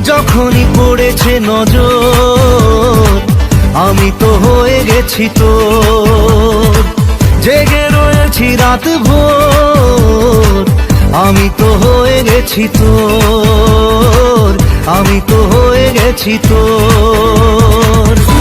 যখনই পড়েছে নজর আমি তো হয়ে গেছি তোর। জেগে রয়েছি রাত ভোর আমি তো হয়ে গেছি তোর, আমি তো হয়ে গেছি তোর।